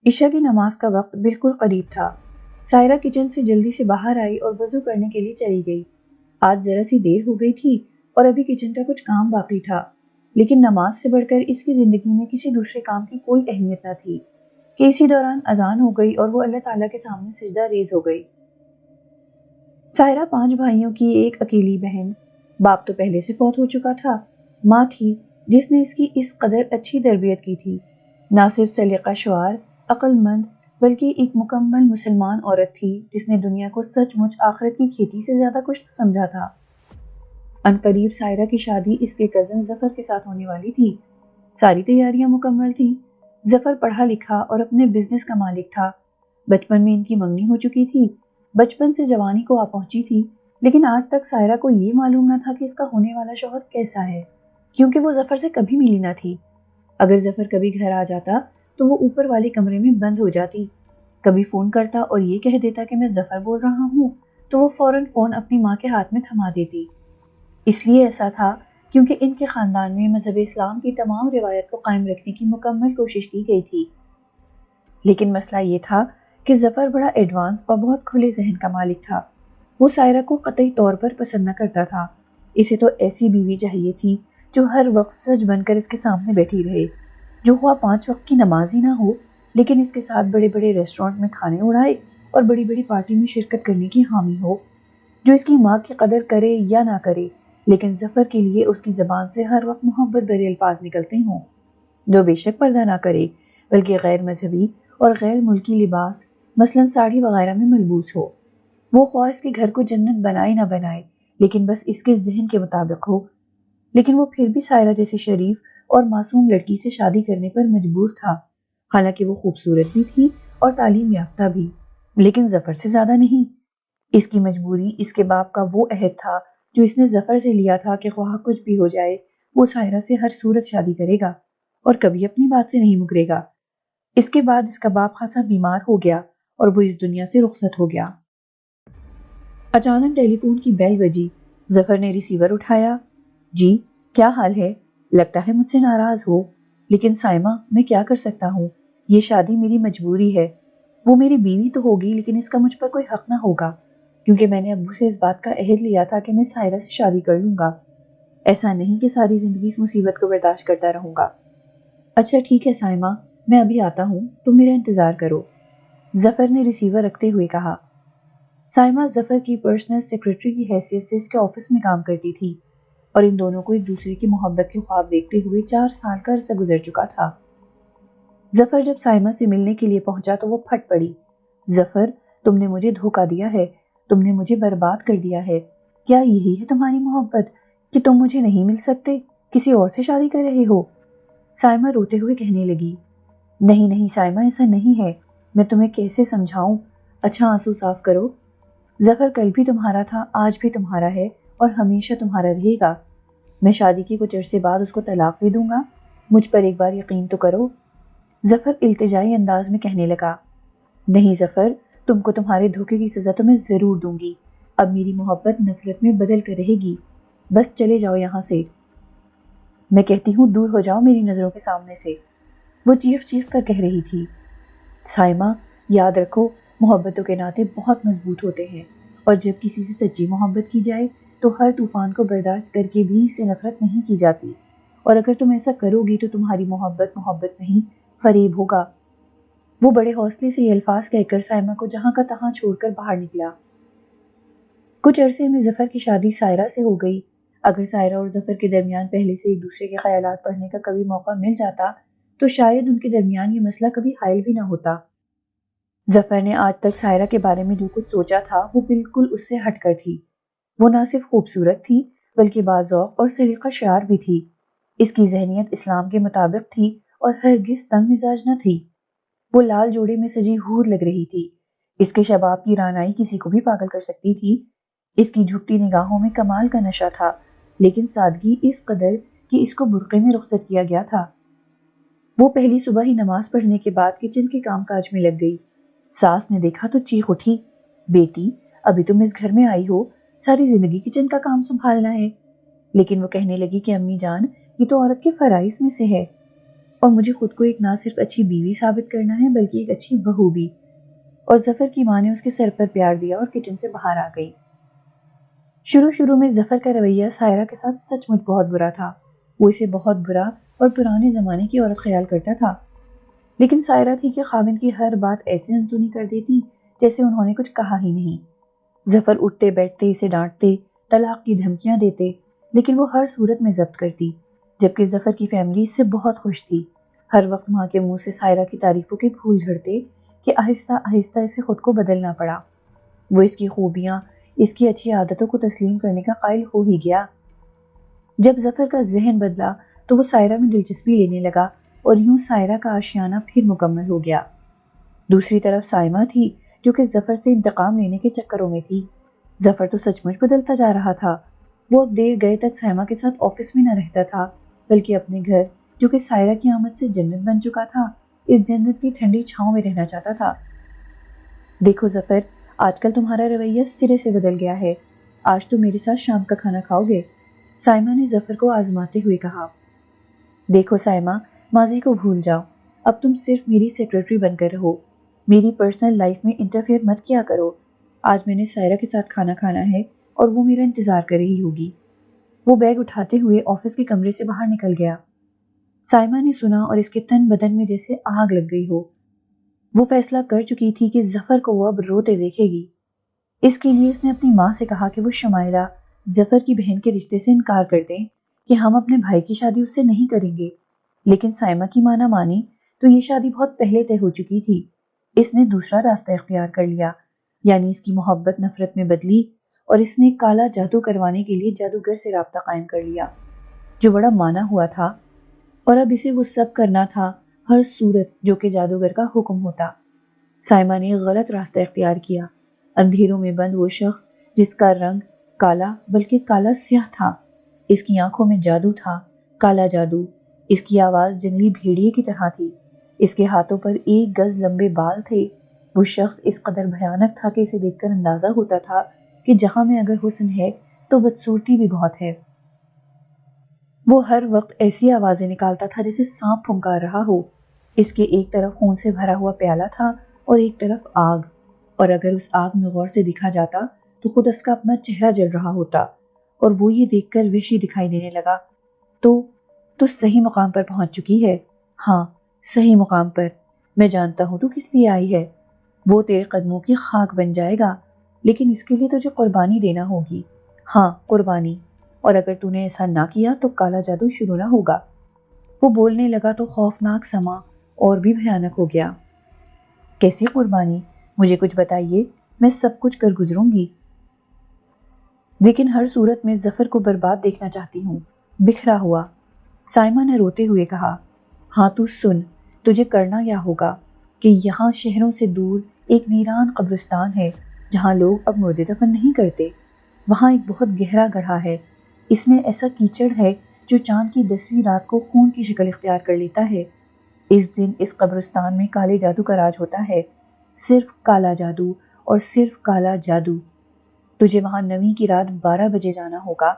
عشاء کی نماز کا وقت بالکل قریب تھا۔ سائرہ کچن سے جلدی سے باہر آئی اور وضو کرنے کے لیے چلی گئی۔ آج ذرا سی دیر ہو گئی تھی اور ابھی کچن کا کچھ کام باقی تھا، لیکن نماز سے بڑھ کر اس کی زندگی میں کسی دوسرے کام کی کوئی اہمیت نہ تھی کہ اسی دوران اذان ہو گئی اور وہ اللہ تعالیٰ کے سامنے سجدہ ریز ہو گئی۔ سائرہ 5 بھائیوں کی ایک اکیلی بہن، باپ تو پہلے سے فوت ہو چکا تھا، ماں تھی جس نے اس کی اس قدر اچھی تربیت کی تھی۔ نہ صرف سلیقہ شعار، عقل مند، بلکہ ایک مکمل مسلمان عورت تھی جس نے دنیا کو سچ مچ آخرت کی کھیتی سے زیادہ کچھ نہ سمجھا تھا۔ عنقریب سائرہ کی شادی اس کے کزن ظفر کے ساتھ ہونے والی تھی۔ ساری تیاریاں مکمل تھیں۔ ظفر پڑھا لکھا اور اپنے بزنس کا مالک تھا۔ بچپن میں ان کی منگنی ہو چکی تھی، بچپن سے جوانی کو آ پہنچی تھی، لیکن آج تک سائرہ کو یہ معلوم نہ تھا کہ اس کا ہونے والا شوہر کیسا ہے، کیونکہ وہ ظفر سے کبھی ملی نہ تھی۔ اگر ظفر کبھی گھر آ جاتا تو وہ اوپر والے کمرے میں بند ہو جاتی، کبھی فون کرتا اور یہ کہہ دیتا کہ میں ظفر بول رہا ہوں تو وہ فوراً فون اپنی ماں کے ہاتھ میں تھما دیتی۔ اس لیے ایسا تھا کیونکہ ان کے خاندان میں مذہب اسلام کی تمام روایت کو قائم رکھنے کی مکمل کوشش کی گئی تھی۔ لیکن مسئلہ یہ تھا کہ ظفر بڑا ایڈوانس اور بہت کھلے ذہن کا مالک تھا۔ وہ سائرہ کو قطعی طور پر پسند نہ کرتا تھا۔ اسے تو ایسی بیوی چاہیے تھی جو ہر وقت سچ بن کر اس کے سامنے بیٹھی رہے، جو خواہ 5 وقت کی نماز ہی نہ ہو لیکن اس کے ساتھ بڑے بڑے ریسٹورنٹ میں کھانے اڑائے اور بڑی بڑی پارٹی میں شرکت کرنے کی حامی ہو، جو اس کی ماں کی قدر کرے یا نہ کرے لیکن ظفر کے لیے اس کی زبان سے ہر وقت محبت بھرے الفاظ نکلتے ہوں، جو بے شک پردہ نہ کرے بلکہ غیر مذہبی اور غیر ملکی لباس مثلاً ساڑی وغیرہ میں ملبوس ہو۔ وہ خواہ اس کے گھر کو جنت بنائے نہ بنائے لیکن بس اس کے ذہن کے مطابق ہو، لیکن وہ پھر بھی سائرہ جیسی شریف اور معصوم لڑکی سے شادی کرنے پر مجبور تھا، حالانکہ وہ خوبصورت بھی تھی اور تعلیم یافتہ بھی، لیکن ظفر سے زیادہ نہیں۔ اس کی مجبوری اس کے باپ کا وہ عہد تھا جو اس نے ظفر سے لیا تھا کہ خواہ کچھ بھی ہو جائے وہ سائرہ سے ہر صورت شادی کرے گا اور کبھی اپنی بات سے نہیں مکرے گا۔ اس کے بعد اس کا باپ خاصا بیمار ہو گیا اور وہ اس دنیا سے رخصت ہو گیا۔ اچانک ٹیلی فون کی بیل بجی۔ ظفر نے ریسیور اٹھایا۔ جی، کیا حال ہے؟ لگتا ہے مجھ سے ناراض ہو، لیکن سائمہ میں کیا کر سکتا ہوں، یہ شادی میری مجبوری ہے۔ وہ میری بیوی تو ہوگی لیکن اس کا مجھ پر کوئی حق نہ ہوگا، کیونکہ میں نے ابو سے اس بات کا عہد لیا تھا کہ میں سائرہ سے شادی کر لوں گا۔ ایسا نہیں کہ ساری زندگی اس مصیبت کو برداشت کرتا رہوں گا۔ اچھا ٹھیک ہے سائمہ، میں ابھی آتا ہوں، تم میرا انتظار کرو، ظفر نے ریسیور رکھتے ہوئے کہا۔ سائمہ ظفر کی پرسنل سیکرٹری کی حیثیت سے اس کے آفس میں کام کرتی تھی اور ان دونوں کو ایک دوسرے کی محبت کے خواب دیکھتے ہوئے 4 سال کا عرصہ گزر چکا تھا۔ ظفر جب سائمہ سے ملنے کے لیے پہنچا تو وہ پھٹ پڑی۔ ظفر، تم نے مجھے دھوکہ دیا ہے، تم نے مجھے برباد کر دیا ہے۔ کیا یہی ہے تمہاری محبت کہ تم مجھے نہیں مل سکتے، کسی اور سے شادی کر رہے ہو؟ سائمہ روتے ہوئے کہنے لگی۔ نہیں نہیں سائمہ، ایسا نہیں ہے، میں تمہیں کیسے سمجھاؤں، اچھا آنسو صاف کرو۔ ظفر کل بھی تمہارا تھا، آج بھی تمہارا ہے اور ہمیشہ تمہارا رہے گا۔ میں شادی کے کچھ عرصے بعد اس کو طلاق دے دوں گا، مجھ پر ایک بار یقین تو کرو۔ ظفر التجائی انداز میں کہنے لگا۔ نہیں ظفر، تم کو تمہارے دھوکے کی سزا تو میں ضرور دوں گی۔ اب میری محبت نفرت میں بدل کر رہے گی، بس چلے جاؤ یہاں سے، میں کہتی ہوں دور ہو جاؤ میری نظروں کے سامنے سے، وہ چیخ چیخ کر کہہ رہی تھی۔ سائمہ، یاد رکھو، محبتوں کے ناطے بہت مضبوط ہوتے ہیں اور جب کسی سے سچی محبت کی جائے تو ہر طوفان کو برداشت کر کے بھی اس سے نفرت نہیں کی جاتی، اور اگر تم ایسا کرو گی تو تمہاری محبت محبت نہیں، فریب ہوگا۔ وہ بڑے حوصلے سے یہ الفاظ کہہ کر سائمہ کو جہاں کا تہاں چھوڑ کر باہر نکلا۔ کچھ عرصے میں ظفر کی شادی سائرہ سے ہو گئی۔ اگر سائرہ اور ظفر کے درمیان پہلے سے ایک دوسرے کے خیالات پڑھنے کا کبھی موقع مل جاتا تو شاید ان کے درمیان یہ مسئلہ کبھی حائل بھی نہ ہوتا۔ ظفر نے آج تک سائرہ کے بارے میں جو کچھ سوچا تھا وہ بالکل اس سے ہٹ کر تھی۔ وہ نہ صرف خوبصورت تھی بلکہ باذوق اور سلیقہ شعار بھی تھی۔ اس کی ذہنیت اسلام کے مطابق تھی اور ہرگز تنگ مزاج نہ تھی۔ وہ لال جوڑے میں سجی حور لگ رہی تھی۔ اس کے شباب کی رعنائی کسی کو بھی پاگل کر سکتی تھی۔ اس کی جھکتی نگاہوں میں کمال کا نشہ تھا، لیکن سادگی اس قدر کہ اس کو برقعے میں رخصت کیا گیا تھا۔ وہ پہلی صبح ہی نماز پڑھنے کے بعد کچن کے کام کاج میں لگ گئی۔ ساس نے دیکھا تو چیخ اٹھی، بیٹی ابھی تم اس گھر میں آئی ہو، ساری زندگی کچن کا کام سنبھالنا ہے؟ لیکن وہ کہنے لگی کہ امی جان، یہ تو عورت کے فرائض میں سے ہے، اور مجھے خود کو ایک نہ صرف اچھی بیوی ثابت کرنا ہے بلکہ ایک اچھی بہو بھی۔ اور ظفر کی ماں نے اس کے سر پر پیار دیا اور کچن سے باہر آ گئی۔ شروع میں ظفر کا رویہ سائرہ کے ساتھ سچ مچ بہت برا تھا۔ وہ اسے بہت برا اور پرانے زمانے کی عورت خیال کرتا تھا، لیکن سائرہ تھی کہ خاوند کی ہر بات ایسے انسونی کر دیتی جیسے انہوں نے کچھ کہا ہی نہیں۔ ظفر اٹھتے بیٹھتے اسے ڈانٹتے، طلاق کی دھمکیاں دیتے، لیکن وہ ہر صورت میں ضبط کرتی، جبکہ ظفر کی فیملی اس سے بہت خوش تھی۔ ہر وقت ماں کے منہ سے سائرہ کی تعریفوں کے پھول جھڑتے کہ آہستہ آہستہ اسے خود کو بدلنا پڑا۔ وہ اس کی خوبیاں، اس کی اچھی عادتوں کو تسلیم کرنے کا قائل ہو ہی گیا۔ جب ظفر کا ذہن بدلا تو وہ سائرہ میں دلچسپی لینے لگا اور یوں سائرہ کا آشیانہ پھر مکمل ہو گیا۔ دوسری طرف سائمہ تھی جو کہ ظفر سے انتقام لینے کے چکروں میں تھی۔ ظفر تو سچ مچ بدلتا جا رہا تھا۔ وہ اب دیر گئے تک سائمہ کے ساتھ آفس میں نہ رہتا تھا بلکہ اپنے گھر، جو کہ سائرہ کی آمد سے جنت بن چکا تھا، اس جنت کی ٹھنڈی چھاؤں میں رہنا چاہتا تھا۔ دیکھو ظفر، آج کل تمہارا رویہ سرے سے بدل گیا ہے۔ آج تم میرے ساتھ شام کا کھانا کھاؤ گے؟ سائمہ نے ظفر کو آزماتے ہوئے کہا۔ دیکھو سائمہ، ماضی کو بھول جاؤ، اب تم صرف میری سیکرٹری بن کر رہو، میری پرسنل لائف میں انٹرفیئر مت کیا کرو۔ آج میں نے سائرہ کے ساتھ کھانا کھانا ہے اور وہ میرا انتظار کر رہی ہوگی۔ وہ بیگ اٹھاتے ہوئے آفس کے کمرے سے باہر نکل گیا۔ سائمہ نے سنا اور اس کے تن بدن میں جیسے آگ لگ گئی ہو۔ وہ فیصلہ کر چکی تھی کہ ظفر کو وہ اب روتے دیکھے گی۔ اس کے لیے اس نے اپنی ماں سے کہا کہ وہ شمائلہ، ظفر کی بہن کے رشتے سے انکار کر دیں کہ ہم اپنے بھائی کی شادی اس سے نہیں کریں گے، لیکن سائمہ کی ماں نہ مانی تو یہ شادی بہت پہلے طے ہو چکی تھی۔ اس نے دوسرا راستہ اختیار کر لیا، یعنی اس کی محبت نفرت میں بدلی اور اس نے کالا جادو کروانے کے لیے جادوگر سے رابطہ قائم کر لیا، جو بڑا مانا ہوا تھا، اور اب اسے وہ سب کرنا تھا ہر صورت جو کہ جادوگر کا حکم ہوتا۔ سائمہ نے غلط راستہ اختیار کیا۔ اندھیروں میں بند وہ شخص جس کا رنگ کالا بلکہ کالا سیاہ تھا، اس کی آنکھوں میں جادو تھا، کالا جادو، اس کی آواز جنگلی بھیڑیے کی طرح تھی، اس کے ہاتھوں پر 1 گز لمبے بال تھے۔ وہ شخص اس قدر بھیانک تھا کہ اسے دیکھ کر اندازہ ہوتا تھا کہ جہاں میں اگر حسن ہے تو بدصورتی بھی بہت ہے۔ وہ ہر وقت ایسی آوازیں نکالتا تھا جیسے سانپ پھنکار رہا ہو۔ اس کے ایک طرف خون سے بھرا ہوا پیالہ تھا اور ایک طرف آگ، اور اگر اس آگ میں غور سے دیکھا جاتا تو خود اس کا اپنا چہرہ جل رہا ہوتا، اور وہ یہ دیکھ کر وحشی دکھائی دینے لگا۔ تو صحیح مقام پر پہنچ چکی ہے۔ ہاں، صحیح مقام پر۔ میں جانتا ہوں تو کس لیے آئی ہے۔ وہ تیرے قدموں کی خاک بن جائے گا، لیکن اس کے لیے تجھے قربانی دینا ہوگی۔ ہاں، قربانی، اور اگر تو نے ایسا نہ کیا تو کالا جادو شروع نہ ہوگا۔ وہ بولنے لگا تو خوفناک سما اور بھی بھیانک ہو گیا۔ کیسی قربانی؟ مجھے کچھ بتائیے، میں سب کچھ کر گزروں گی، لیکن ہر صورت میں ظفر کو برباد دیکھنا چاہتی ہوں، بکھرا ہوا۔ سائمہ نے روتے ہوئے کہا۔ ہاں تو سن، تجھے کرنا کیا ہوگا کہ یہاں شہروں سے دور ایک ویران قبرستان ہے جہاں لوگ اب مردے دفن نہیں کرتے۔ وہاں ایک بہت گہرا گڑھا ہے، اس میں ایسا کیچڑ ہے جو چاند کی 10ویں رات کو خون کی شکل اختیار کر لیتا ہے۔ اس دن اس قبرستان میں کالے جادو کا راج ہوتا ہے، صرف کالا جادو اور صرف کالا جادو۔ تجھے وہاں 9ویں کی رات 12 بجے جانا ہوگا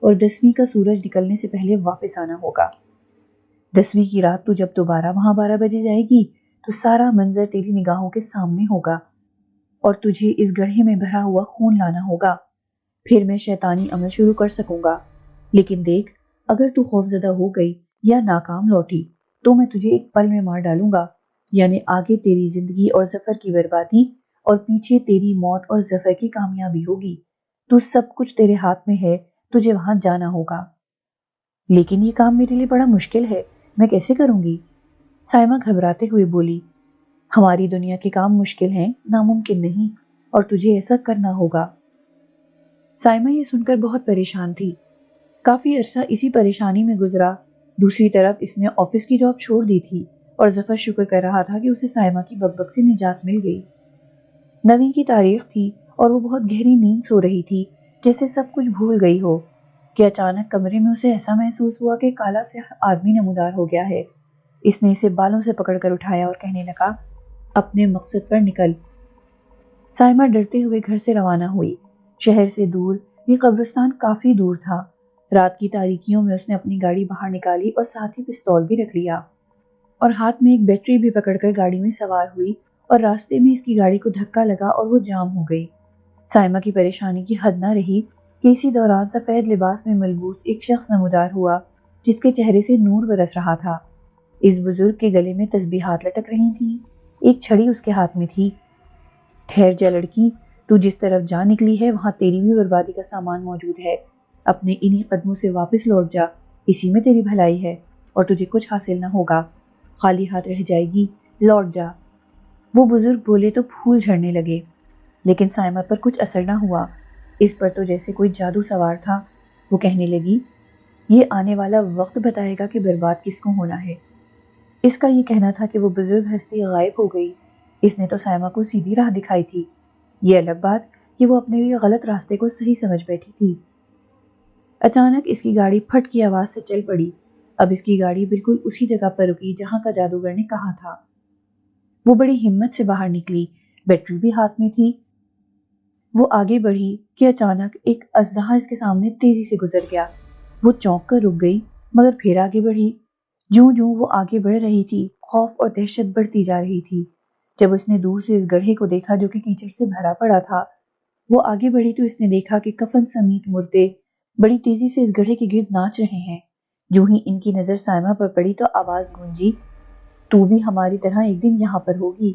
اور 10ویں کا سورج نکلنے سے پہلے واپس آنا ہوگا۔ 10ویں کی رات تو جب دوبارہ وہاں 12 بجے جائے گی تو سارا منظر تیری نگاہوں کے سامنے ہوگا اور تجھے اس گڑھے میں بھرا ہوا خون لانا ہوگا۔ پھر میں شیطانی عمل شروع کر سکوں گا، لیکن دیکھ، اگر تو خوفزدہ ہو گئی یا ناکام لوٹی تو میں تجھے ایک پل میں مار ڈالوں گا، یعنی آگے تیری زندگی اور ظفر کی بربادی اور پیچھے تیری موت اور ظفر کی کامیابی ہوگی۔ تو سب کچھ تیرے ہاتھ میں ہے، تجھے وہاں جانا ہوگا۔ لیکن یہ کام میرے لیے بڑا مشکل ہے، میں کیسے کروں گی؟ سائمہ گھبراتے ہوئے بولی۔ ہماری دنیا کے کام مشکل ہیں، ناممکن نہیں، اور تجھے ایسا کرنا ہوگا۔ سائمہ یہ سن کر بہت پریشان تھی۔ کافی عرصہ اسی پریشانی میں گزرا۔ دوسری طرف اس نے آفس کی جاب چھوڑ دی تھی اور ظفر شکر کر رہا تھا کہ اسے سائمہ کی بکبک سے نجات مل گئی۔ 9ویں کی تاریخ تھی اور وہ بہت گہری نیند سو رہی تھی، جیسے سب کچھ بھول گئی ہو کہ اچانک کمرے میں اسے ایسا محسوس ہوا کہ کالا سیاہ آدمی نمودار ہو گیا ہے۔ اس نے اسے بالوں سے پکڑ کر اٹھایا اور کہنے لگا، اپنے مقصد پر نکل۔ سائمہ ڈرتے ہوئے گھر سے روانہ ہوئی۔ شہر سے دور یہ قبرستان کافی دور تھا۔ رات کی تاریکیوں میں اس نے اپنی گاڑی باہر نکالی اور ساتھ ہی پستول بھی رکھ لیا۔ اور ہاتھ میں ایک بیٹری بھی پکڑ کر گاڑی میں سوار ہوئی اور راستے میں اس کی گاڑی کو دھکا لگا اور وہ جام ہو گئی۔ سائمہ کی پریشانی کی حد نہ رہی کہ اسی دوران سفید لباس میں ملبوس ایک شخص نمودار ہوا جس کے چہرے سے نور برس رہا تھا۔ اس بزرگ کے گلے میں تسبیحات لٹک رہی تھیں، ایک چھڑی اس کے ہاتھ میں تھی۔ ٹھہر جا لڑکی، تو جس طرف جا نکلی ہے وہاں تیری بھی بربادی کا سامان موجود ہے۔ اپنے انہی قدموں سے واپس لوٹ جا، اسی میں تیری بھلائی ہے اور تجھے کچھ حاصل نہ ہوگا، خالی ہاتھ رہ جائے گی، لوٹ جا۔ وہ بزرگ بولے تو پھول جھڑنے لگے، لیکن سائمہ پر کچھ اثر نہ ہوا۔ اس پر تو جیسے کوئی جادو سوار تھا۔ وہ کہنے لگی، یہ آنے والا وقت بتائے گا کہ برباد کس کو ہونا ہے۔ اس کا یہ کہنا تھا کہ وہ بزرگ ہستی غائب ہو گئی۔ اس نے تو سائمہ کو سیدھی راہ دکھائی تھی، یہ الگ بات کہ وہ اپنے لیے غلط راستے کو صحیح سمجھ بیٹھی تھی۔ اچانک اس کی گاڑی پھٹ کی آواز سے چل پڑی۔ اب اس کی گاڑی بالکل اسی جگہ پر رکی جہاں کا جادوگر نے کہا تھا۔ وہ بڑی ہمت سے باہر نکلی، بیٹری بھی ہاتھ میں تھی۔ وہ آگے بڑھی کہ اچانک ایک اژدہا اس کے سامنے تیزی سے گزر گیا۔ وہ چونک کر رک گئی مگر پھر آگے بڑھی۔ جوں جوں وہ آگے بڑھ رہی تھی، خوف اور دہشت بڑھتی جا رہی تھی۔ جب اس نے دور سے اس گڑھے کو دیکھا جو کہ کیچڑ سے بھرا پڑا تھا، وہ آگے بڑھی تو اس نے دیکھا کہ کفن سمیت مردے بڑی تیزی سے اس گڑھے کے گرد ناچ رہے ہیں۔ جو ہی ان کی نظر سائمہ پر پڑی تو آواز گونجی، تو بھی ہماری طرح ایک دن یہاں پر ہوگی۔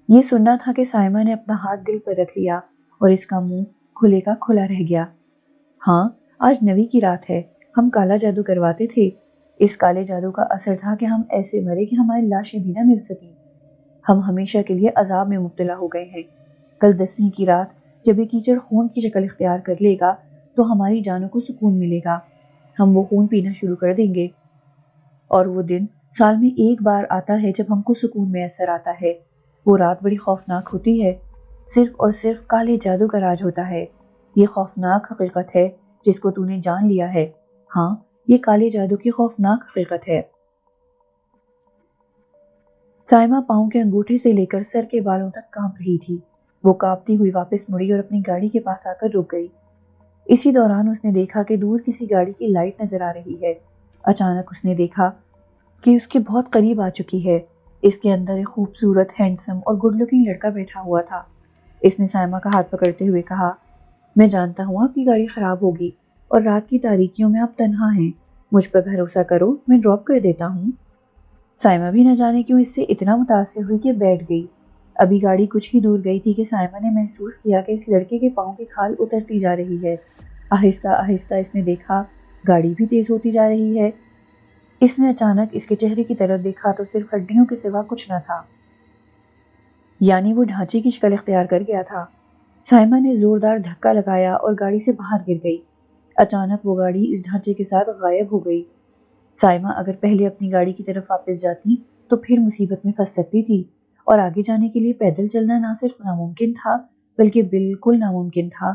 یہ سننا تھا کہ سائمہ نے اپنا ہاتھ دل پر رکھ لیا اور اس کا منہ کھلے کا کھلا رہ گیا۔ ہاں، آج نویں کی رات ہے، ہم کالا جادو کرواتے تھے۔ اس کالے جادو کا اثر تھا کہ ہم ایسے مرے کہ ہماری لاشیں بھی نہ مل سکیں۔ ہم ہمیشہ کے لیے عذاب میں مبتلا ہو گئے ہیں۔ کل 10ویں کی رات جب یہ کیچڑ خون کی شکل اختیار کر لے گا تو ہماری جانوں کو سکون ملے گا، ہم وہ خون پینا شروع کر دیں گے۔ اور وہ دن سال میں ایک بار آتا ہے جب ہم کو سکون میسر آتا ہے۔ وہ رات بڑی خوفناک ہوتی ہے، صرف اور صرف کالے جادو کا راج ہوتا ہے۔ یہ خوفناک حقیقت ہے جس کو تو نے جان لیا ہے۔ ہاں، یہ کالے جادو کی خوفناک حقیقت ہے۔ سائمہ پاؤں کے انگوٹھے سے لے کر سر کے بالوں تک کانپ رہی تھی۔ وہ کانپتی ہوئی واپس مڑی اور اپنی گاڑی کے پاس آ کر رک گئی۔ اسی دوران اس نے دیکھا کہ دور کسی گاڑی کی لائٹ نظر آ رہی ہے۔ اچانک اس نے دیکھا کہ اس کے بہت قریب آ چکی ہے۔ اس کے اندر ایک خوبصورت، ہینڈسم اور گڈ لکنگ لڑکا بیٹھا ہوا تھا۔ اس نے سائمہ کا ہاتھ پکڑتے ہوئے کہا، میں جانتا ہوں آپ کی گاڑی خراب ہوگی اور رات کی تاریکیوں میں آپ تنہا ہیں، مجھ پر بھروسہ کرو، میں ڈراپ کر دیتا ہوں۔ سائمہ بھی نہ جانے کیوں اس سے اتنا متاثر ہوئی کہ بیٹھ گئی۔ ابھی گاڑی کچھ ہی دور گئی تھی کہ سائمہ نے محسوس کیا کہ اس لڑکے کے پاؤں کی کھال اترتی جا رہی ہے۔ آہستہ آہستہ اس نے دیکھا گاڑی بھی تیز ہوتی جا رہی ہے۔ اس نے اچانک اس کے چہرے کی طرف دیکھا تو صرف ہڈیوں کے سوا کچھ نہ تھا، یعنی وہ ڈھانچے کی شکل اختیار کر گیا تھا۔ سائمہ نے زوردار دھکا لگایا اور گاڑی سے باہر گر گئی۔ اچانک وہ گاڑی اس ڈھانچے کے ساتھ غائب ہو گئی۔ سائمہ اگر پہلے اپنی گاڑی کی طرف واپس جاتی تو پھر مصیبت میں پھنس سکتی تھی، اور آگے جانے کے لیے پیدل چلنا نہ صرف ناممکن تھا بلکہ بالکل ناممکن تھا۔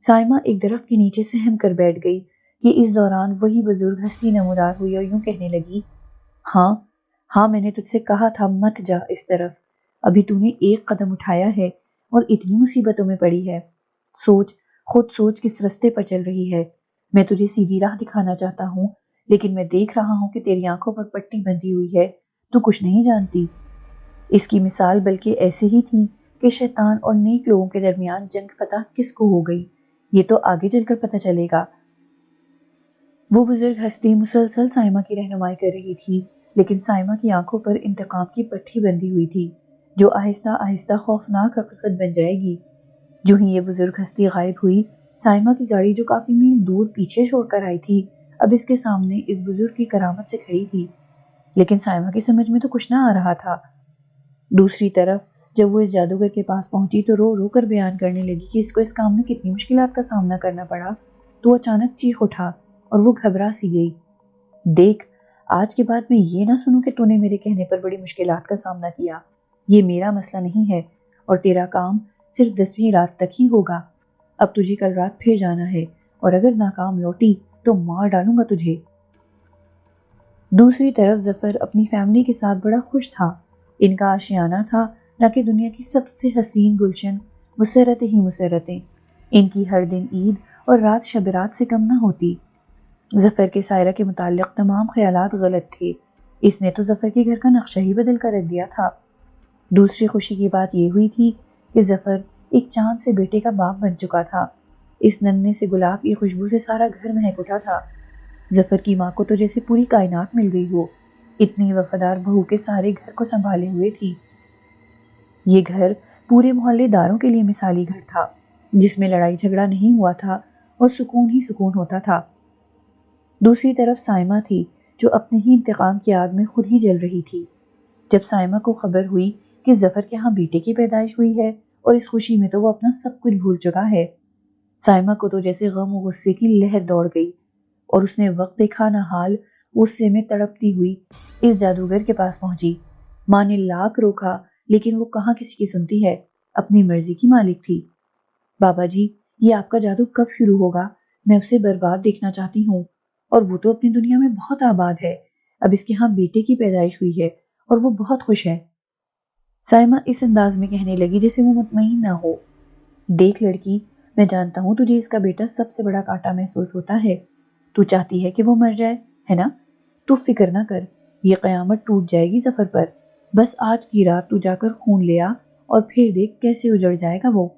سائمہ ایک درخت کے نیچے سہم کر بیٹھ گئی کہ اس دوران وہی بزرگ ہستی نمودار ہوئی اور یوں کہنے لگی، ہاں ہاں، میں نے تجھ سے کہا تھا مت جا اس طرف، ابھی تو نے ایک قدم اٹھایا ہے اور اتنی مصیبتوں میں پڑی ہے۔ سوچ، خود سوچ کس رستے پر چل رہی ہے۔ میں تجھے سیدھی راہ دکھانا چاہتا ہوں، لیکن میں دیکھ رہا ہوں کہ تیری آنکھوں پر پٹی بندھی ہوئی ہے، تو کچھ نہیں جانتی۔ اس کی مثال بلکہ ایسے ہی تھی کہ شیطان اور نیک لوگوں کے درمیان جنگ فتح کس کو ہو گئی، یہ تو آگے چل کر پتہ چلے گا۔ وہ بزرگ ہستی مسلسل سائمہ کی رہنمائی کر رہی تھی، لیکن سائمہ کی آنکھوں پر انتقام کی پٹھی بندھی ہوئی تھی جو آہستہ آہستہ خوفناک حقیقت بن جائے گی۔ جو ہی یہ بزرگ ہستی غائب ہوئی، سائمہ کی گاڑی جو کافی میل دور پیچھے چھوڑ کر آئی تھی اب اس کے سامنے اس بزرگ کی کرامت سے کھڑی تھی، لیکن سائمہ کی سمجھ میں تو کچھ نہ آ رہا تھا۔ دوسری طرف جب وہ اس جادوگر کے پاس پہنچی تو رو رو کر بیان کرنے لگی کہ اس کو اس کام میں کتنی مشکلات کا سامنا کرنا پڑا، تو اچانک چیخ اٹھا اور وہ گھبرا سی گئی۔ دیکھ، آج کے بعد میں یہ نہ سنوں کہ تو نے میرے کہنے پر بڑی مشکلات کا سامنا کیا، یہ میرا مسئلہ نہیں ہے اور تیرا کام صرف 10ویں رات تک ہی ہوگا۔ اب تجھے کل رات پھر جانا ہے اور اگر ناکام لوٹی تو مار ڈالوں گا تجھے۔ دوسری طرف ظفر اپنی فیملی کے ساتھ بڑا خوش تھا۔ ان کا آشیانہ تھا نہ کہ دنیا کی سب سے حسین گلشن، مسرتیں ہی مسرتیں۔ ان کی ہر دن عید اور رات شب رات سے کم نہ ہوتی۔ ظفر کے سائرہ کے متعلق تمام خیالات غلط تھے۔ اس نے تو ظفر کے گھر کا نقشہ ہی بدل کر رکھ دیا تھا۔ دوسری خوشی کی بات یہ ہوئی تھی کہ ظفر ایک چاند سے بیٹے کا باپ بن چکا تھا۔ اس ننھے سے گلاب کی خوشبو سے سارا گھر مہک اٹھا تھا۔ ظفر کی ماں کو تو جیسے پوری کائنات مل گئی ہو، اتنی وفادار بہو کے سارے گھر کو سنبھالے ہوئے تھی۔ یہ گھر پورے محلے داروں کے لیے مثالی گھر تھا، جس میں لڑائی جھگڑا نہیں ہوا تھا اور سکون ہی سکون ہوتا تھا۔ دوسری طرف سائمہ تھی جو اپنے ہی انتقام کی آگ میں خود ہی جل رہی تھی۔ جب سائمہ کو خبر ہوئی کہ ظفر کے ہاں بیٹے کی پیدائش ہوئی ہے اور اس خوشی میں تو وہ اپنا سب کچھ بھول چکا ہے، سائمہ کو تو جیسے غم و غصے کی لہر دوڑ گئی اور اس نے وقت دیکھا نہ حال غصے میں تڑپتی ہوئی اس جادوگر کے پاس پہنچی۔ ماں نے لاکھ روکا لیکن وہ کہاں کسی کی سنتی ہے، اپنی مرضی کی مالک تھی۔ بابا جی، یہ آپ کا جادو کب شروع ہوگا؟ میں اسے برباد دیکھنا چاہتی ہوں، اور وہ تو اپنی دنیا میں بہت آباد ہے۔ اب اس کے ہاں بیٹے کی پیدائش ہوئی ہے اور وہ بہت خوش ہے۔ سائمہ اس انداز میں کہنے لگی جیسے وہ مطمئن نہ ہو۔ دیکھ لڑکی، میں جانتا ہوں تجھے اس کا بیٹا سب سے بڑا کانٹا محسوس ہوتا ہے۔ تو چاہتی ہے کہ وہ مر جائے، ہے نا؟ تو فکر نہ کر، یہ قیامت ٹوٹ جائے گی ظفر پر۔ بس آج کی رات تو جا کر خون لے آ اور پھر دیکھ کیسے اجڑ جائے گا وہ۔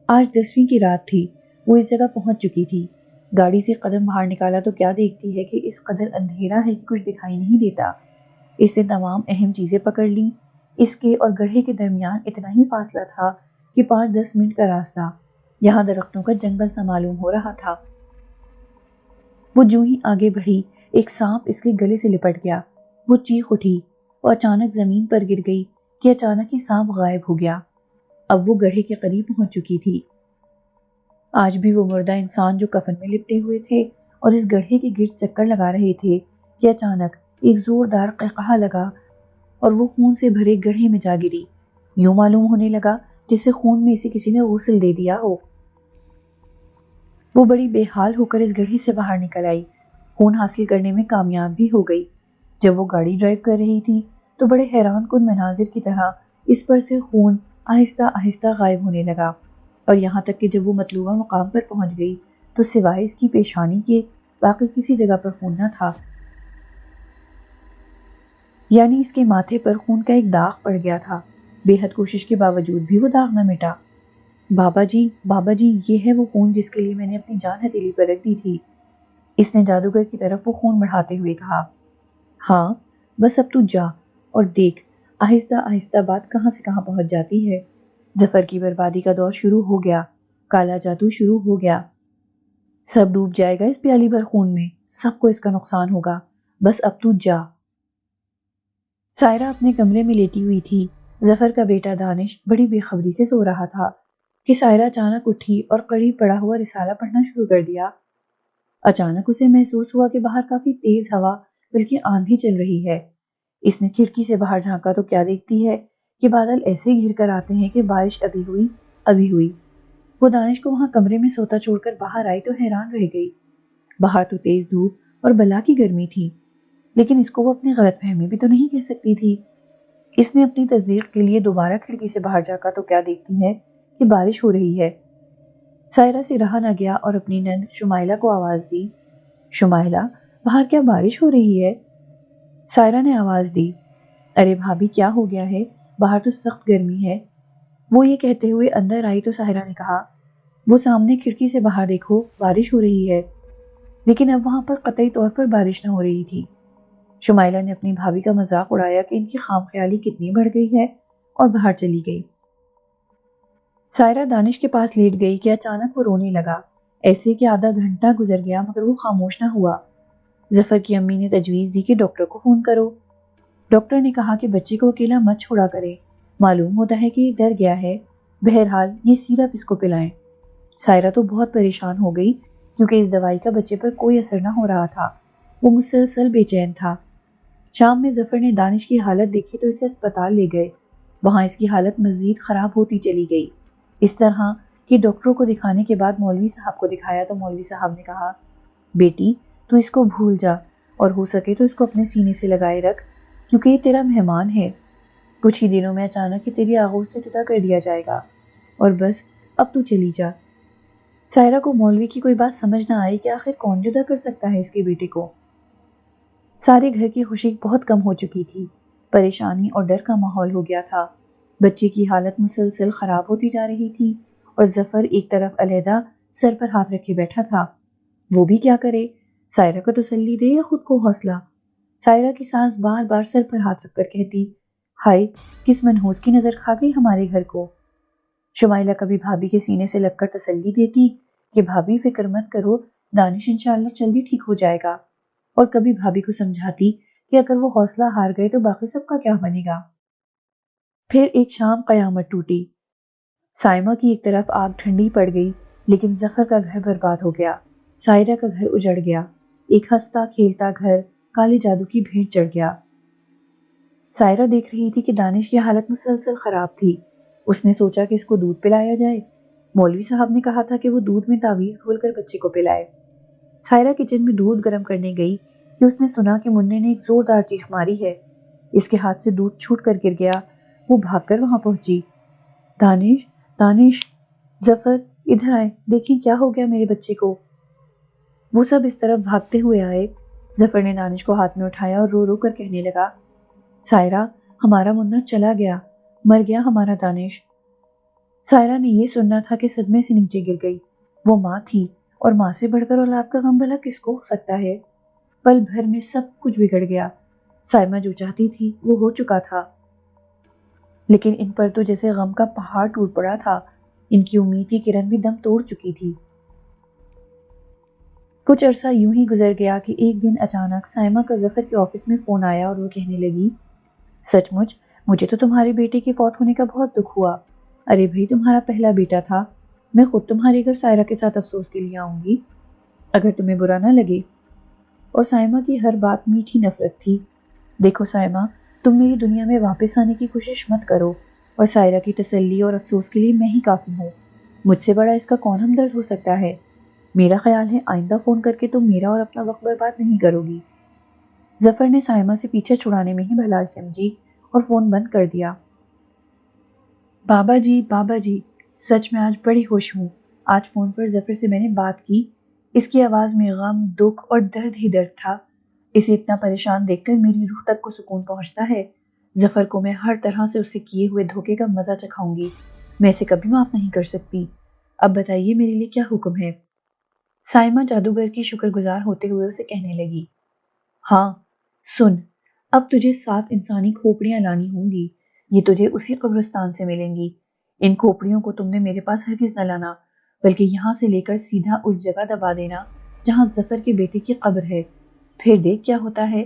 آج 10ویں کی رات تھی، وہ اس جگہ پہنچ چکی تھی۔ گاڑی سے قدم باہر نکالا تو کیا دیکھتی ہے کہ اس قدر اندھیرا ہے کہ کچھ دکھائی نہیں دیتا۔ اس نے تمام اہم چیزیں پکڑ لیں۔ اس کے اور گڑھے کے درمیان اتنا ہی فاصلہ تھا کہ 5-10 منٹ کا راستہ۔ یہاں درختوں کا جنگل سا معلوم ہو رہا تھا۔ وہ جو ہی آگے بڑھی، ایک سانپ اس کے گلے سے لپٹ گیا۔ وہ چیخ اٹھی اور اچانک زمین پر گر گئی کہ اچانک ہی سانپ غائب ہو گیا۔ اب وہ گڑھے کے قریب پہنچ چکی تھی۔ آج بھی وہ مردہ انسان جو کفن میں لپٹے ہوئے تھے اور اس گڑھے کے گرد چکر لگا رہے تھے کہ اچانک ایک زوردار قہقہا لگا اور وہ خون سے بھرے گڑھے میں جا گری۔ یوں معلوم ہونے لگا جیسے خون میں اسے کسی نے غسل دے دیا ہو۔ وہ بڑی بے حال ہو کر اس گڑھے سے باہر نکل آئی، خون حاصل کرنے میں کامیاب بھی ہو گئی۔ جب وہ گاڑی ڈرائیو کر رہی تھی تو بڑے حیران کن مناظر کی طرح اس پر سے خون آہستہ آہستہ غائب ہونے لگا، اور یہاں تک کہ جب وہ مطلوبہ مقام پر پہنچ گئی تو سوائے اس کی پیشانی کے باقی کسی جگہ پر خون نہ تھا۔ یعنی اس کے ماتھے پر خون کا ایک داغ پڑ گیا تھا۔ بے حد کوشش کے باوجود بھی وہ داغ نہ مٹا۔ بابا جی، یہ ہے وہ خون جس کے لیے میں نے اپنی جان ہتھیلی پر رکھ دی تھی۔ اس نے جادوگر کی طرف وہ خون بڑھاتے ہوئے کہا۔ ہاں، بس اب تو جا اور دیکھ آہستہ آہستہ بات کہاں سے کہاں پہنچ جاتی ہے۔ ظفر کی بربادی کا دور شروع ہو گیا، کالا جادو شروع ہو گیا۔ سب ڈوب جائے گا اس پیالی بھر خون میں، سب کو اس کا نقصان ہوگا۔ بس اب تو جا۔ سائرہ اپنے کمرے میں لیٹی ہوئی تھی۔ ظفر کا بیٹا دانش بڑی بے خبری سے سو رہا تھا کہ سائرہ اچانک اٹھی اور قریب پڑا ہوا رسالہ پڑھنا شروع کر دیا۔ اچانک اسے محسوس ہوا کہ باہر کافی تیز ہوا بلکہ آندھی چل رہی ہے۔ اس نے کھڑکی سے باہر جھانکا تو کیا دیکھتی ہے کہ بادل ایسے گھر کر آتے ہیں کہ بارش ابھی ہوئی۔ وہ دانش کو وہاں کمرے میں سوتا چھوڑ کر باہر آئی تو حیران رہ گئی۔ باہر تو تیز دھوپ اور بلا کی گرمی تھی، لیکن اس کو وہ اپنی غلط فہمی بھی تو نہیں کہہ سکتی تھی۔ اس نے اپنی تصدیق کے لیے دوبارہ کھڑکی سے باہر جھانکا تو کیا دیکھتی ہے کہ بارش ہو رہی ہے۔ سائرہ سے رہا نہ گیا اور اپنی نند شمائلہ کو آواز دی۔ شمائلہ، باہر کیا بارش ہو رہی ہے؟ سائرہ نے آواز دی۔ ارے بھابھی، کیا ہو گیا ہے؟ باہر تو سخت گرمی ہے۔ وہ یہ کہتے ہوئے اندر آئی تو سائرہ نے کہا، وہ سامنے کھڑکی سے باہر دیکھو، بارش ہو رہی ہے۔ لیکن اب وہاں پر قطعی طور پر بارش نہ ہو رہی تھی۔ شمائلہ نے اپنی بھابھی کا مذاق اڑایا کہ ان کی خام خیالی کتنی بڑھ گئی ہے، اور باہر چلی گئی۔ سائرہ دانش کے پاس لیٹ گئی کہ اچانک وہ رونے لگا، ایسے کہ آدھا گھنٹہ گزر گیا مگر وہ خاموش نہ ہوا۔ ظفر کی امی نے تجویز دی کہ ڈاکٹر کو فون کرو۔ ڈاکٹر نے کہا کہ بچے کو اکیلا مت چھوڑا کرے، معلوم ہوتا ہے کہ یہ ڈر گیا ہے، بہرحال یہ سیرپ اس کو پلائیں۔ سائرہ تو بہت پریشان ہو گئی کیونکہ اس دوائی کا بچے پر کوئی اثر نہ ہو رہا تھا۔ وہ مسلسل بے چین تھا۔ شام میں ظفر نے دانش کی حالت دیکھی تو اسے اسپتال لے گئے۔ وہاں اس کی حالت مزید خراب ہوتی چلی گئی، اس طرح کہ ڈاکٹروں کو دکھانے کے بعد مولوی صاحب کو دکھایا تو مولوی صاحب نے کہا، بیٹی تو اس کو بھول جا اور ہو سکے تو اس کو اپنے سینے سے لگائے رکھ کیونکہ یہ تیرا مہمان ہے۔ کچھ ہی دنوں میں اچانک ہی تیری آغوش سے جدا کر دیا جائے گا، اور بس اب تو چلی جا۔ سائرہ کو مولوی کی کوئی بات سمجھ نہ آئی کہ آخر کون جدا کر سکتا ہے اس کے بیٹے کو۔ سارے گھر کی خوشی بہت کم ہو چکی تھی، پریشانی اور ڈر کا ماحول ہو گیا تھا۔ بچے کی حالت مسلسل خراب ہوتی جا رہی تھی اور ظفر ایک طرف علیحدہ سر پر ہاتھ رکھے بیٹھا تھا۔ وہ بھی کیا کرے؟ سائرہ کو تسلی دے یا خود کو حوصلہ؟ سائرہ کی سانس بار بار سر پر ہاتھ رکھ کر کہتی، ہائے، کس منحوس کی نظر کھا گئی ہمارے گھر کو۔ شمائلہ کبھی بھابھی کے سینے سے لگ کر تسلی دیتی کہ بھابھی فکر مت کرو، دانش انشاءاللہ جلدی ٹھیک ہو جائے گا، اور کبھی بھابھی کو سمجھاتی کہ اگر وہ حوصلہ ہار گئے تو باقی سب کا کیا بنے گا۔ پھر ایک شام قیامت ٹوٹی۔ سائمہ کی ایک طرف آگ ٹھنڈی پڑ گئی، لیکن ظفر کا گھر برباد ہو گیا۔ سائرہ کا گھر اجڑ گیا، ایک ہنستا کھیلتا گھر کالے جادو کی بھیٹ چڑھ گیا۔ سائرہ دیکھ رہی تھی کہ دانش کی حالت مسلسل خراب تھی۔ اس نے سوچا کہ اس کو دودھ پلایا جائے۔ مولوی صاحب نے کہا تھا کہ وہ دودھ میں تعویذ گھول کر بچے کو پلائے۔ سائرہ کچن میں دودھ گرم کرنے گئی کہ اس نے سنا کہ منّے نے ایک زوردار چیخ ماری ہے۔ اس کے ہاتھ سے دودھ چھوٹ کر گر گیا۔ وہ بھاگ کر وہاں پہنچی۔ دانش، دانش، ظفر، ادھر آئے، دیکھیں کیا ہو گیا میرے بچے کو۔ وہ سب اس طرف بھاگتے ہوئے آئے۔ ظفر نے دانش کو ہاتھ میں اٹھایا اور رو رو کر کہنے لگا، سائرہ، ہمارا منّا چلا گیا، مر گیا ہمارا دانش۔ سائرہ نے یہ سننا تھا کہ صدمے سے نیچے گر گئی۔ وہ ماں تھی، اور ماں سے بڑھ کر اولاد کا غم بھلا کس کو ہو سکتا ہے؟ پل بھر میں سب کچھ بگڑ گیا۔ سائمہ جو چاہتی تھی وہ ہو چکا تھا، لیکن ان پر تو جیسے غم کا پہاڑ ٹوٹ پڑا تھا۔ ان کی امید کی کرن بھی دم توڑ چکی تھی۔ کچھ عرصہ یوں ہی گزر گیا کہ ایک دن اچانک سائمہ کا ظفر کے آفس میں فون آیا اور وہ کہنے لگی، سچ مچ مجھے تو تمہارے بیٹے کے فوت ہونے کا بہت دکھ ہوا۔ ارے بھائی، تمہارا پہلا بیٹا تھا، میں خود تمہارے گھر سائرہ کے ساتھ افسوس کے لیے آؤں گی، اگر تمہیں برا نہ لگے۔ اور سائمہ کی ہر بات میٹھی نفرت تھی۔ دیکھو سائمہ، تم میری دنیا میں واپس آنے کی کوشش مت کرو، اور سائرہ کی تسلی اور افسوس کے لیے میں ہی کافی ہوں۔ مجھ سے بڑا اس کا کون ہمدرد ہو سکتا ہے؟ میرا خیال ہے آئندہ فون کر کے تم میرا اور اپنا وقت برباد نہیں کرو گی۔ ظفر نے سائمہ سے پیچھے چھڑانے میں ہی بھلائی سمجھی اور فون بند کر دیا۔ بابا جی، سچ میں آج بڑی خوش ہوں۔ آج فون پر ظفر سے میں نے بات کی۔ اس کی آواز میں غم، دکھ اور درد ہی درد تھا۔ اسے اتنا پریشان دیکھ کر میری روح تک کو سکون پہنچتا ہے۔ ظفر کو میں ہر طرح سے اسے کیے ہوئے دھوکے کا مزہ چکھاؤں گی۔ میں اسے کبھی معاف نہیں کر سکتی۔ اب بتائیے میرے لیے کیا حکم ہے؟ سائمہ جادوگر کی شکر گزار ہوتے ہوئے اسے کہنے لگی، ہاں، سن، اب تجھے 7 انسانی کھوپڑیاں لانی ہوں گی۔ یہ تجھے اسی قبرستان سے ملیں گی۔ ان کھوپڑیوں کو تم نے میرے پاس ہرگز نہ لانا، بلکہ یہاں سے لے کر سیدھا اس جگہ دبا دینا جہاں ظفر کے بیٹے کی قبر ہے۔ پھر دیکھ کیا ہوتا ہے۔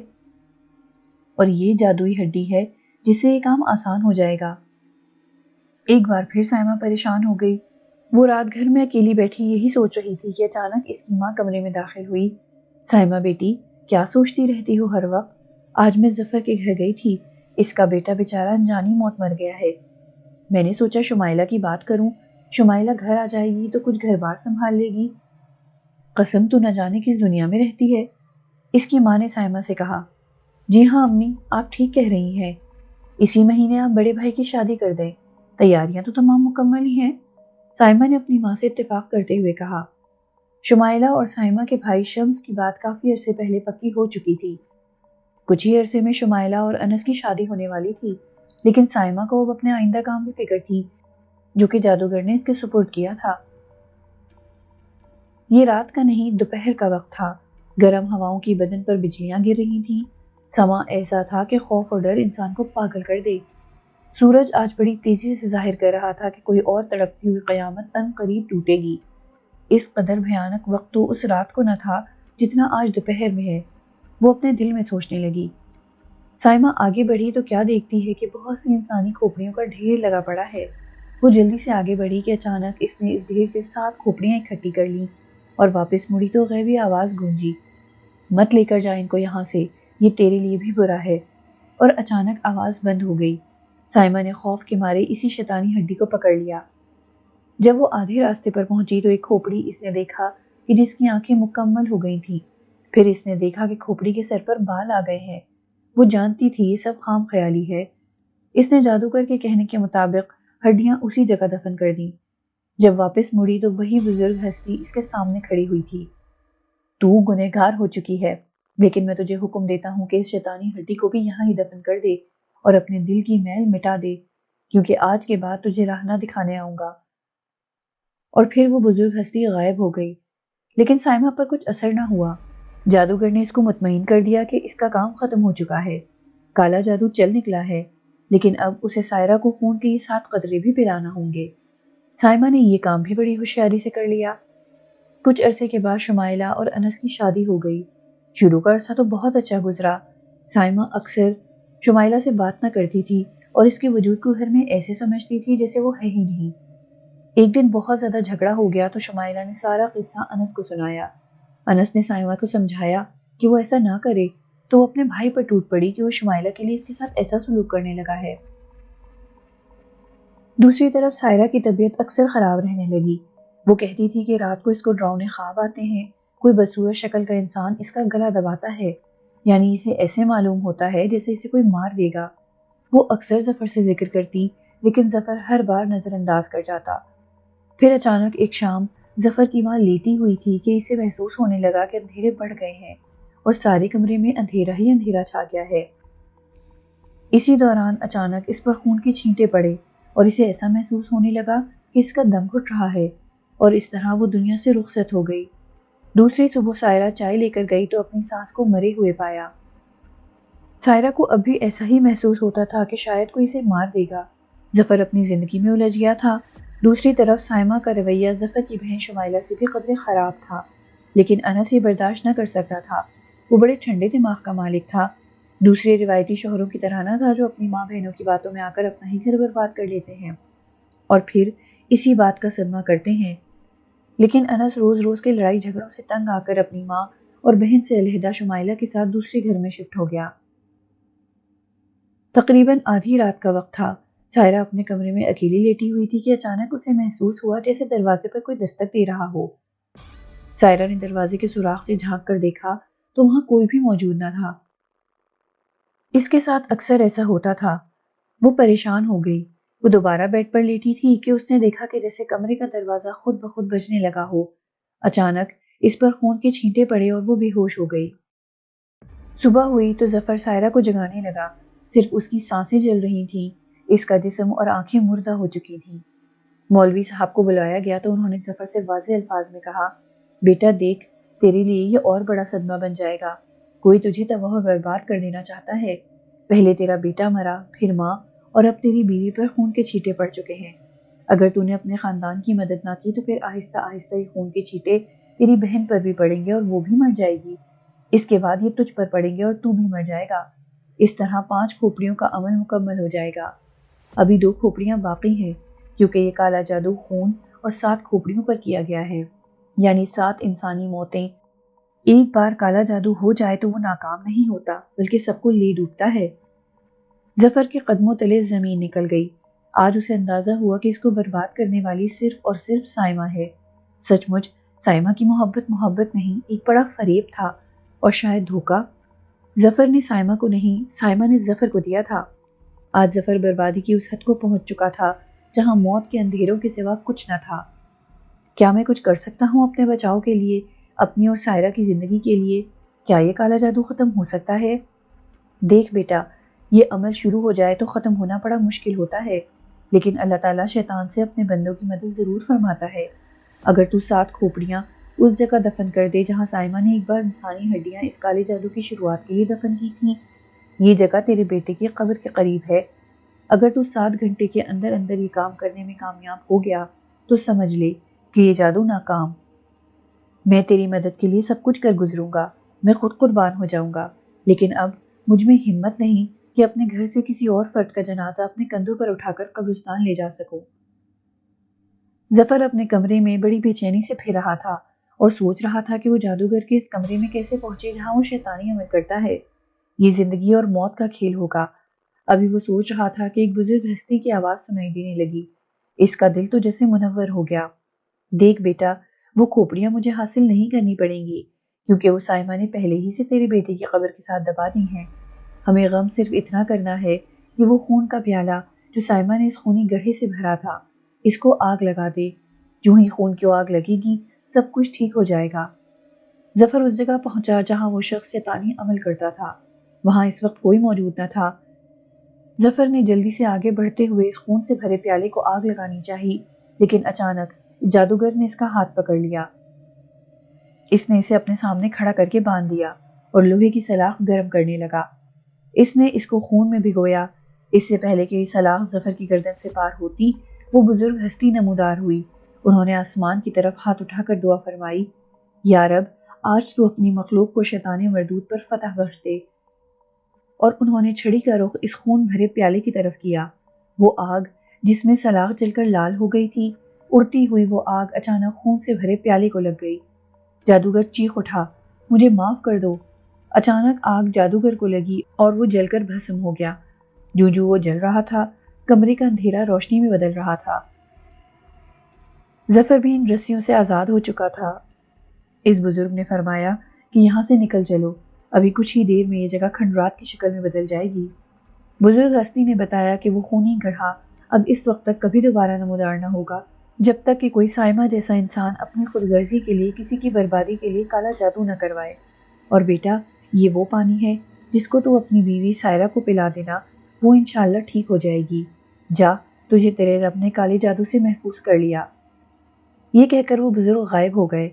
اور یہ جادوئی ہڈی ہے جس سے یہ کام آسان ہو جائے گا۔ ایک بار پھر سائمہ پریشان ہو گئی۔ وہ رات گھر میں اکیلی بیٹھی یہی سوچ رہی تھی کہ اچانک اس کی ماں کمرے میں داخل ہوئی۔ سائمہ بیٹی، کیا سوچتی رہتی ہو ہر وقت؟ آج میں ظفر کے گھر گئی تھی، اس کا بیٹا بیچارہ انجانی موت مر گیا ہے۔ میں نے سوچا شمائلہ کی بات کروں، شمائلہ گھر آ جائے گی تو کچھ گھر بار سنبھال لے گی۔ قسم، تو نہ جانے کس دنیا میں رہتی ہے۔ اس کی ماں نے سائمہ سے کہا، جی ہاں امی، آپ ٹھیک کہہ رہی ہیں، اسی مہینے آپ بڑے بھائی کی شادی کر دیں، تیاریاں تو تمام مکمل ہی ہیں۔ سائمہ نے اپنی ماں سے اتفاق کرتے ہوئے کہا۔ شمائلہ اور سائمہ کے بھائی شمس کی بات کافی عرصے پہلے پکی ہو چکی تھی۔ کچھ ہی عرصے میں شمائلہ اور انس کی شادی ہونے والی تھی، لیکن سائمہ کو اب اپنے آئندہ کام کی فکر تھی جو کہ جادوگر نے اس کے سپرد کیا تھا۔ یہ رات کا نہیں، دوپہر کا وقت تھا۔ گرم ہواؤں کی بدن پر بجلیاں گر رہی تھیں۔ سما ایسا تھا کہ خوف اور ڈر انسان کو پاگل کر دے۔ سورج آج بڑی تیزی سے ظاہر کر رہا تھا کہ کوئی اور تڑپتی ہوئی قیامت ان قریب ٹوٹے گی۔ اس قدر بھیانک وقت تو اس رات کو نہ تھا جتنا آج دوپہر میں ہے، وہ اپنے دل میں سوچنے لگی۔ سائمہ آگے بڑھی تو کیا دیکھتی ہے کہ بہت سی انسانی کھوپڑیوں کا ڈھیر لگا پڑا ہے۔ وہ جلدی سے آگے بڑھی کہ اچانک اس نے اس ڈھیر سے 7 کھوپڑیاں اکٹھی کر لیں اور واپس مڑی تو غیبی آواز گونجی، مت لے کر جا ان کو یہاں سے، یہ تیرے لیے بھی برا ہے۔ اور اچانک آواز بند ہو گئی۔ سائمہ نے خوف کے مارے اسی شیطانی ہڈی کو پکڑ لیا۔ جب وہ آدھے راستے پر پہنچی تو ایک کھوپڑی اس نے دیکھا کہ جس کی آنکھیں مکمل ہو گئی تھیں۔ پھر اس نے دیکھا کہ کھوپڑی کے سر پر بال آ گئے ہیں۔ وہ جانتی تھی یہ سب خام خیالی ہے۔ اس نے جادوگر کے کہنے کے مطابق ہڈیاں اسی جگہ دفن کر دیں۔ جب واپس مڑی تو وہی بزرگ ہستی اس کے سامنے کھڑی ہوئی تھی۔ تو گنہگار ہو چکی ہے، لیکن میں تجھے حکم دیتا ہوں کہ اس شیطانی ہڈی کو بھی یہاں ہی دفن کر دے اور اپنے دل کی میل مٹا دے، کیونکہ آج کے بعد تجھے راہ نہ دکھانے آؤں گا۔ اور پھر وہ بزرگ ہستی غائب ہو گئی، لیکن سائمہ پر کچھ اثر نہ ہوا۔ جادوگر نے اس کو مطمئن کر دیا کہ اس کا کام ختم ہو چکا ہے، کالا جادو چل نکلا ہے، لیکن اب اسے سائرہ کو خون کے یہ 7 قطرے بھی پلانا ہوں گے۔ سائمہ نے یہ کام بھی بڑی ہوشیاری سے کر لیا۔ کچھ عرصے کے بعد شمائلہ اور انس کی شادی ہو گئی۔ شروع کا عرصہ تو بہت اچھا گزرا۔ سائمہ اکثر شمائلہ سے بات نہ کرتی تھی اور اس کے وجود کو گھر میں ایسے سمجھتی تھی جیسے وہ ہے ہی نہیں۔ ایک دن بہت زیادہ جھگڑا ہو گیا تو شمائلہ نے سارا قصہ انس کو سنایا۔ انس نے سائمہ کو سمجھایا کہ وہ ایسا نہ کرے تو وہ اپنے بھائی پر ٹوٹ پڑی کہ وہ شمائلہ کے لیے اس کے ساتھ ایسا سلوک کرنے لگا ہے۔ دوسری طرف سائرہ کی طبیعت اکثر خراب رہنے لگی۔ وہ کہتی تھی کہ رات کو اس کو ڈراؤنے خواب آتے ہیں، کوئی بدصورت شکل کا انسان اس کا گلا دباتا ہے، یعنی اسے ایسے معلوم ہوتا ہے جیسے اسے کوئی مار دے گا۔ وہ اکثر ظفر سے ذکر کرتی، لیکن ظفر ہر بار نظر انداز کر جاتا۔ پھر اچانک ایک شام ظفر کی ماں لیٹی ہوئی تھی کہ اسے محسوس ہونے لگا کہ اندھیرے بڑھ گئے ہیں اور سارے کمرے میں اندھیرا ہی اندھیرا چھا گیا ہے۔ اسی دوران اچانک اس پر خون کے چھینٹے پڑے اور اسے ایسا محسوس ہونے لگا کہ اس کا دم گھٹ رہا ہے، اور اس طرح وہ دنیا سے رخصت ہو گئی۔ دوسری صبح سائرہ چائے لے کر گئی تو اپنی ساس کو مرے ہوئے پایا۔ سائرہ کو اب بھی ایسا ہی محسوس ہوتا تھا کہ شاید کوئی اسے مار دے گا۔ ظفر اپنی زندگی میں الجھ گیا تھا۔ دوسری طرف سائمہ کا رویہ ظفر کی بہن شمائلہ سے بھی قدرے خراب تھا، لیکن انس یہ برداشت نہ کر سکتا تھا۔ وہ بڑے ٹھنڈے دماغ کا مالک تھا، دوسرے روایتی شوہروں کی طرح نہ تھا جو اپنی ماں بہنوں کی باتوں میں آ کر اپنا ہی گھر برباد کر لیتے ہیں اور پھر اسی بات کا صدمہ کرتے ہیں۔ لیکن انس روز روز کے لڑائی جھگڑوں سے تنگ آ کر اپنی ماں اور بہن سے علیحدہ شمائلہ کے ساتھ دوسرے گھر میں شفٹ ہو گیا۔ تقریباً آدھی رات کا وقت تھا۔ سائرہ اپنے کمرے میں اکیلی لیٹی ہوئی تھی کہ اچانک اسے محسوس ہوا جیسے دروازے پر کوئی دستک دے رہا ہو۔ سائرہ نے دروازے کے سوراخ سے جھانک کر دیکھا تو وہاں کوئی بھی موجود نہ تھا۔ اس کے ساتھ اکثر ایسا ہوتا تھا۔ وہ پریشان ہو گئی۔ وہ دوبارہ بیڈ پر لیٹی تھی کہ اس نے دیکھا کہ جیسے کمرے کا دروازہ خود بخود بجنے لگا ہو۔ اچانک اس پر خون کے چھینٹے پڑے اور وہ بے ہوش ہو گئی۔ صبح ہوئی تو ظفر سائرہ کو جگانے لگا، صرف اس کی سانسیں جل رہی تھیں، اس کا جسم اور آنکھیں مردہ ہو چکی تھیں۔ مولوی صاحب کو بلایا گیا تو انہوں نے ظفر سے واضح الفاظ میں کہا، بیٹا دیکھ، تیرے لیے یہ اور بڑا صدمہ بن جائے گا، کوئی تجھے تباہ و برباد کر دینا چاہتا ہے۔ پہلے تیرا بیٹا مرا، پھر ماں، اور اب تیری بیوی پر خون کے چھینٹے پڑ چکے ہیں۔ اگر تو نے اپنے خاندان کی مدد نہ کی تو پھر آہستہ آہستہ یہ خون کے چھینٹے تیری بہن پر بھی پڑیں گے اور وہ بھی مر جائے گی۔ اس کے بعد یہ تجھ پر پڑیں گے اور تو بھی مر جائے گا۔ اس طرح 5 کھوپڑیوں کا عمل مکمل ہو جائے گا۔ ابھی 2 کھوپڑیاں باقی ہیں، کیونکہ یہ کالا جادو خون اور 7 کھوپڑیوں پر کیا گیا ہے، یعنی 7 انسانی موتیں۔ ایک بار کالا جادو ہو جائے تو وہ ناکام نہیں ہوتا بلکہ سب کو لے ڈوبتا ہے۔ ظفر کے قدموں تلے زمین نکل گئی۔ آج اسے اندازہ ہوا کہ اس کو برباد کرنے والی صرف اور صرف سائمہ ہے۔ سچ مچ سائمہ کی محبت نہیں، ایک بڑا فریب تھا اور شاید دھوکہ۔ ظفر نے سائمہ کو نہیں، سائمہ نے ظفر کو دیا تھا۔ آج ظفر بربادی کی اس حد کو پہنچ چکا تھا جہاں موت کے اندھیروں کے سوا کچھ نہ تھا۔ کیا میں کچھ کر سکتا ہوں اپنے بچاؤ کے لیے، اپنی اور سائرہ کی زندگی کے لیے؟ کیا یہ کالا جادو ختم ہو سکتا ہے؟ دیکھ بیٹا، یہ عمل شروع ہو جائے تو ختم ہونا بڑا مشکل ہوتا ہے، لیکن اللہ تعالیٰ شیطان سے اپنے بندوں کی مدد ضرور فرماتا ہے۔ اگر تو 7 کھوپڑیاں اس جگہ دفن کر دے جہاں سائمہ نے ایک بار انسانی ہڈیاں اس کالے جادو کی شروعات کے لیے دفن کی تھیں، یہ جگہ تیرے بیٹے کی قبر کے قریب ہے۔ اگر تو 7 گھنٹے کے اندر اندر یہ کام کرنے میں کامیاب ہو گیا تو سمجھ لے کہ یہ جادو ناکام۔ میں تیری مدد کے لیے سب کچھ کر گزروں گا، میں خود قربان ہو جاؤں گا، لیکن اب مجھ میں ہمت نہیں کہ اپنے گھر سے کسی اور فرد کا جنازہ اپنے کندھوں پر اٹھا کر قبرستان لے جا سکوں۔ ظفر اپنے کمرے میں بڑی بے چینی سے پھر رہا تھا اور سوچ رہا تھا کہ وہ جادوگر کے اس کمرے میں کیسے پہنچے جہاں وہ شیطانی عمل کرتا ہے۔ یہ زندگی اور موت کا کھیل ہوگا۔ ابھی وہ سوچ رہا تھا کہ ایک بزرگ ہستی کی آواز سنائی دینے لگی۔ اس کا دل تو جیسے منور ہو گیا۔ دیکھ بیٹا، وہ کھوپڑیاں مجھے حاصل نہیں کرنی پڑیں گی، کیونکہ وہ سائمہ نے پہلے ہی سے تیرے بیٹے کی قبر کے ساتھ دبا دی ہیں۔ ہمیں غم صرف اتنا کرنا ہے کہ وہ خون کا پیالہ جو سائمہ نے اس خونی گڑھے سے بھرا تھا، اس کو آگ لگا دے۔ جو ہی خون کی آگ لگے گی سب کچھ ٹھیک ہو جائے گا۔ ظفر اس جگہ پہنچا جہاں وہ شخص شیطانی عمل کرتا تھا۔ وہاں اس وقت کوئی موجود نہ تھا۔ ظفر نے جلدی سے آگے بڑھتے ہوئے اس خون سے بھرے پیالے کو آگ لگانی چاہی، لیکن اچانک جادوگر نے اس کا ہاتھ پکڑ لیا۔ اس نے اسے اپنے سامنے کھڑا کر کے باندھ دیا اور لوہے کی سلاخ گرم کرنے لگا۔ اس نے اس کو خون میں بھگویا۔ اس سے پہلے کہ یہ سلاخ ظفر کی گردن سے پار ہوتی، وہ بزرگ ہستی نمودار ہوئی۔ انہوں نے آسمان کی طرف ہاتھ اٹھا کر دعا فرمائی، یا رب، آج تو اپنی مخلوق کو شیطان مردود پر فتح بخش دے۔ اور انہوں نے چھڑی کا رخ اس خون بھرے پیالے کی طرف کیا۔ وہ آگ جس میں سلاخ جل کر لال ہو گئی تھی، اڑتی ہوئی وہ آگ اچانک خون سے بھرے پیالے کو لگ گئی۔ جادوگر چیخ اٹھا، مجھے معاف کر دو۔ اچانک آگ جادوگر کو لگی اور وہ جل کر بھسم ہو گیا۔ جو وہ جل رہا تھا، کمرے کا اندھیرا روشنی میں بدل رہا تھا۔ ظفر بھی ان رسیوں سے آزاد ہو چکا تھا۔ اس بزرگ نے فرمایا کہ یہاں سے نکل چلو، ابھی کچھ ہی دیر میں یہ جگہ کھنڈرات کی شکل میں بدل جائے گی۔ بزرگ ہستی نے بتایا کہ وہ خونی گڑھا اب اس وقت تک کبھی دوبارہ نمودار نہ ہوگا، جب تک کہ کوئی سائمہ جیسا انسان اپنی خود غرضی کے لیے کسی کی بربادی کے لیے کالا جادو نہ کروائے۔ اور بیٹا، یہ وہ پانی ہے جس کو تو اپنی بیوی سائرہ کو پلا دینا، وہ انشاءاللہ ٹھیک ہو جائے گی۔ جا، تجھے تیرے رب نے کالے جادو سے محفوظ کر لیا۔ یہ کہہ کر وہ بزرگ غائب ہو گئے۔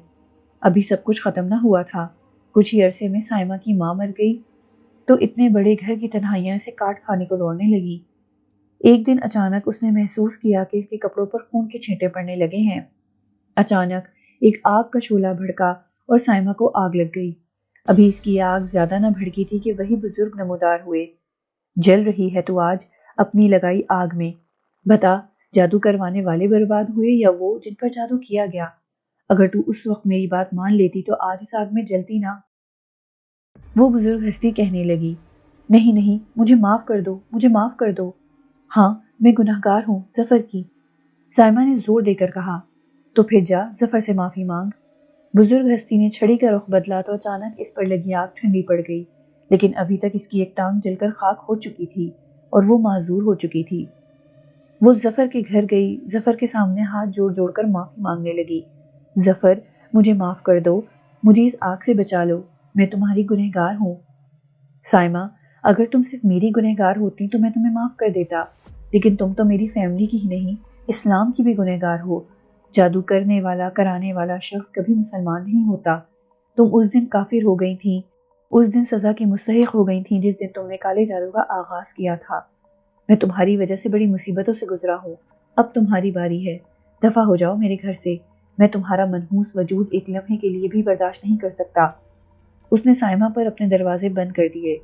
ابھی سب کچھ ختم نہ ہوا تھا۔ کچھ ہی عرصے میں سائمہ کی ماں مر گئی تو اتنے بڑے گھر کی تنہائیاں اسے کاٹ کھانے کو دوڑنے لگی۔ ایک دن اچانک اس نے محسوس کیا کہ اس کے کپڑوں پر خون کے چھینٹے پڑنے لگے ہیں۔ اچانک ایک آگ کا شعلہ بھڑکا اور سائمہ کو آگ لگ گئی۔ ابھی اس کی آگ زیادہ نہ بھڑکی تھی کہ وہی بزرگ نمودار ہوئے۔ جل رہی ہے تو آج اپنی لگائی آگ میں، بتا جادو کروانے والے برباد ہوئے یا وہ جن پر جادو کیا گیا؟ اگر تو اس وقت میری بات مان لیتی تو آج اس آگ میں جلتی نہ۔ وہ بزرگ ہستی کہنے لگی، نہیں نہیں، مجھے معاف کر دو، مجھے معاف کر دو۔ ہاں، میں گناہگار ہوں ظفر کی۔ سائمہ نے زور دے کر کہا، تو پھر جا ظفر سے معافی مانگ۔ بزرگ ہستی نے چھڑی کا رخ بدلا تو اچانک اس پر لگی آگ ٹھنڈی پڑ گئی، لیکن ابھی تک اس کی ایک ٹانگ جل کر خاک ہو چکی تھی اور وہ معذور ہو چکی تھی۔ وہ ظفر کے گھر گئی، ظفر کے سامنے ہاتھ جوڑ جوڑ کر معافی مانگنے لگی، ظفر، مجھے معاف کر دو، مجھے اس آگ سے بچا لو، میں تمہاری گنہگار ہوں۔ سائمہ، اگر تم صرف میری گنہگار ہوتی تو میں تمہیں معاف کر دیتا، لیکن تم تو میری فیملی کی ہی نہیں، اسلام کی بھی گنہگار ہو۔ جادو کرنے والا، کرانے والا شخص کبھی مسلمان نہیں ہوتا۔ تم اس دن کافر ہو گئی تھی، اس دن سزا کی مستحق ہو گئی تھی جس دن تم نے کالے جادو کا آغاز کیا تھا۔ میں تمہاری وجہ سے بڑی مصیبتوں سے گزرا ہوں، اب تمہاری باری ہے، دفع ہو جاؤ میرے گھر سے، میں تمہارا منحوس وجود ایک لمحے کے لیے بھی برداشت نہیں کر سکتا۔ اس نے سائمہ پر اپنے دروازے بند کر دیے۔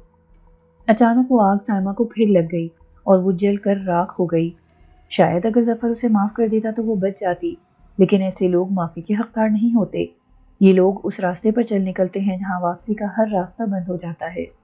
اچانک وہ آگ سائمہ کو پھر لگ گئی اور وہ جل کر راکھ ہو گئی۔ شاید اگر ظفر اسے معاف کر دیتا تو وہ بچ جاتی، لیکن ایسے لوگ معافی کے حقدار نہیں ہوتے۔ یہ لوگ اس راستے پر چل نکلتے ہیں جہاں واپسی کا ہر راستہ بند ہو جاتا ہے۔